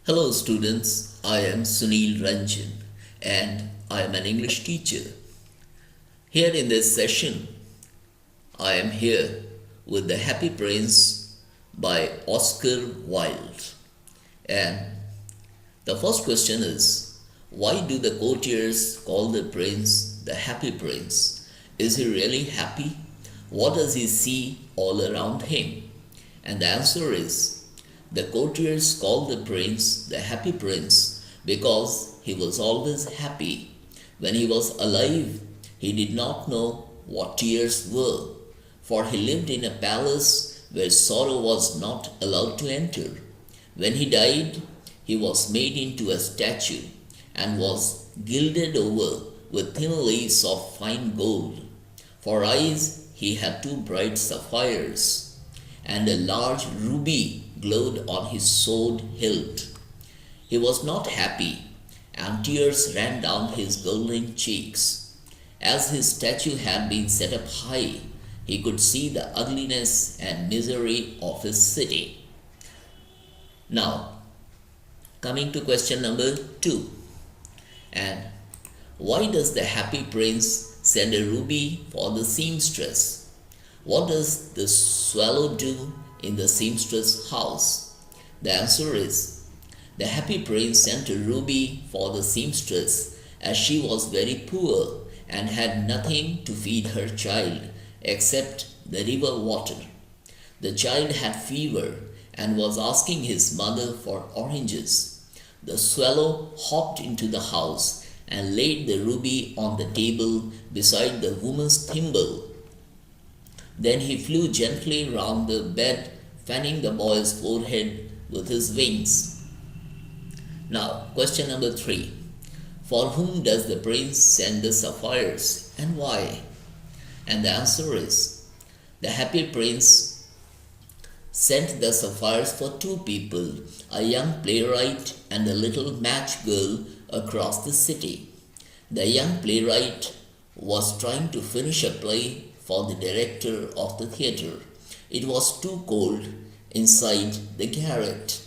Hello students, I am Sunil Ranjan and I am an English teacher. Here in this session, I am here with The Happy Prince by Oscar Wilde. And the first question is, why do the courtiers call the prince the Happy Prince? Is he really happy? What does he see all around him? And the answer is, the courtiers called the prince the Happy Prince because he was always happy. When he was alive, he did not know what tears were, for he lived in a palace where sorrow was not allowed to enter. When he died, he was made into a statue and was gilded over with thin lace of fine gold. For eyes, he had two bright sapphires, and a large ruby glowed on his sword hilt. He was not happy, and tears ran down his golden cheeks. As his statue had been set up high, he could see the ugliness and misery of his city. Now, coming to question number 2. And why does the Happy Prince send a ruby for the seamstress? What does the swallow do in the seamstress' house? The answer is, the Happy Prince sent a ruby for the seamstress as she was very poor and had nothing to feed her child except the river water. The child had fever and was asking his mother for oranges. The swallow hopped into the house and laid the ruby on the table beside the woman's thimble. Then he flew gently round the bed, fanning the boy's forehead with his wings. Now, question number 3. For whom does the prince send the sapphires and why? And the answer is, the Happy Prince sent the sapphires for two people, a young playwright and a little match girl across the city. The young playwright was trying to finish a play for the director of the theatre. It was too cold inside the garret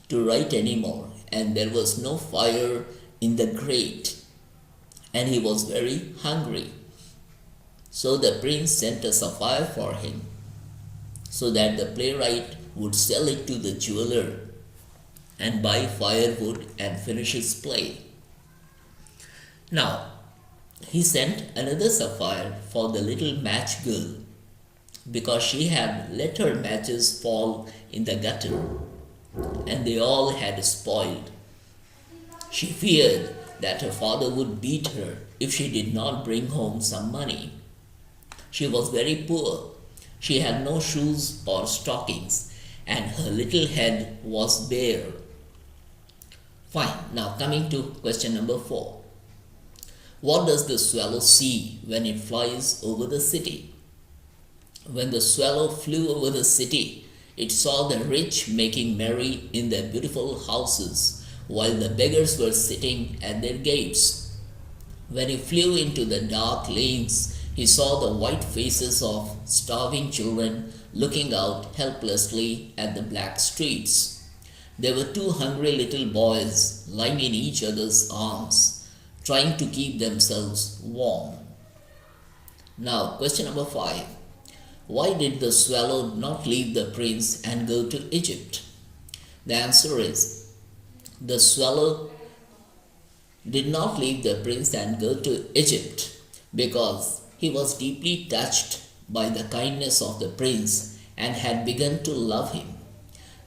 to write anymore, and there was no fire in the grate, and he was very hungry. So the prince sent a sapphire for him, so that the playwright would sell it to the jeweler and buy firewood and finish his play. Now, he sent another sapphire for the little match girl because she had let her matches fall in the gutter and they all had spoiled. She feared that her father would beat her if she did not bring home some money. She was very poor. She had no shoes or stockings and her little head was bare. Fine. Now coming to question number 4. What does the swallow see when it flies over the city? When the swallow flew over the city, it saw the rich making merry in their beautiful houses, while the beggars were sitting at their gates. When he flew into the dark lanes, he saw the white faces of starving children looking out helplessly at the black streets. There were two hungry little boys lying in each other's arms, trying to keep themselves warm. Now, question number 5. Why did the swallow not leave the prince and go to Egypt? The answer is, the swallow did not leave the prince and go to Egypt because he was deeply touched by the kindness of the prince and had begun to love him.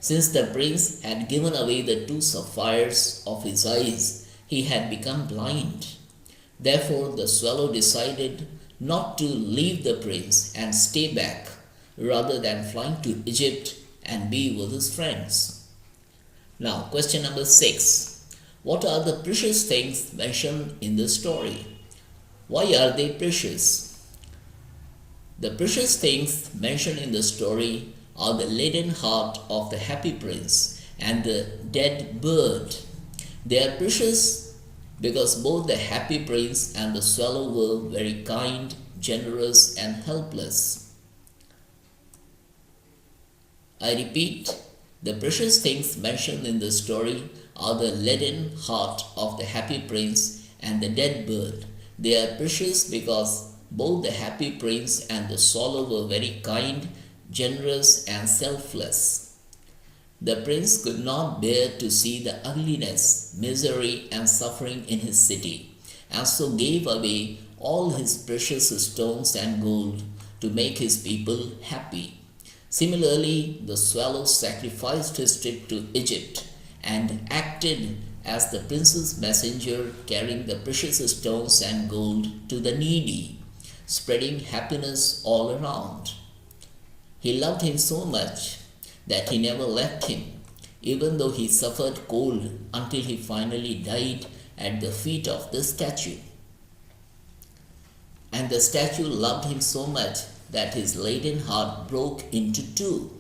Since the prince had given away the two sapphires of his eyes, he had become blind. Therefore, the swallow decided not to leave the prince and stay back, rather than flying to Egypt and be with his friends. Now, question number 6. What are the precious things mentioned in the story? Why are they precious? The precious things mentioned in the story are the leaden heart of the Happy Prince and the dead bird. They are precious because both the Happy Prince and the swallow were very kind, generous, and helpless. I repeat, The precious things mentioned in the story are the leaden heart of the happy prince and the dead bird. They are precious because both the happy prince and the swallow were very kind, generous, and selfless. The prince could not bear to see the ugliness, misery, and suffering in his city, and so gave away all his precious stones and gold to make his people happy. Similarly, the swallow sacrificed his trip to Egypt and acted as the prince's messenger, carrying the precious stones and gold to the needy, spreading happiness all around. He loved him so much that he never left him, even though he suffered cold until he finally died at the feet of the statue. And the statue loved him so much that his laden heart broke into two.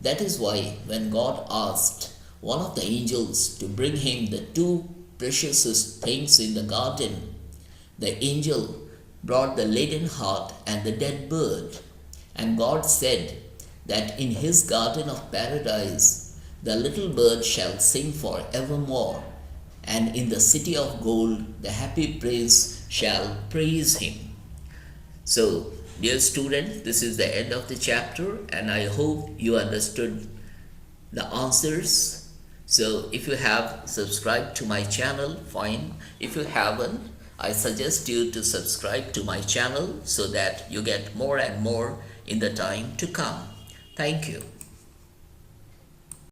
That is why when God asked one of the angels to bring him the two precious things in the garden, the angel brought the laden heart and the dead bird. And God said that in his garden of paradise the little bird shall sing for evermore, and in the city of gold the happy prince shall praise him. So, dear student, this is the end of the chapter, and I hope you understood the answers. So, if you have subscribed to my channel, fine. If you haven't, I suggest you to subscribe to my channel so that you get more and more in the time to come. Thank you.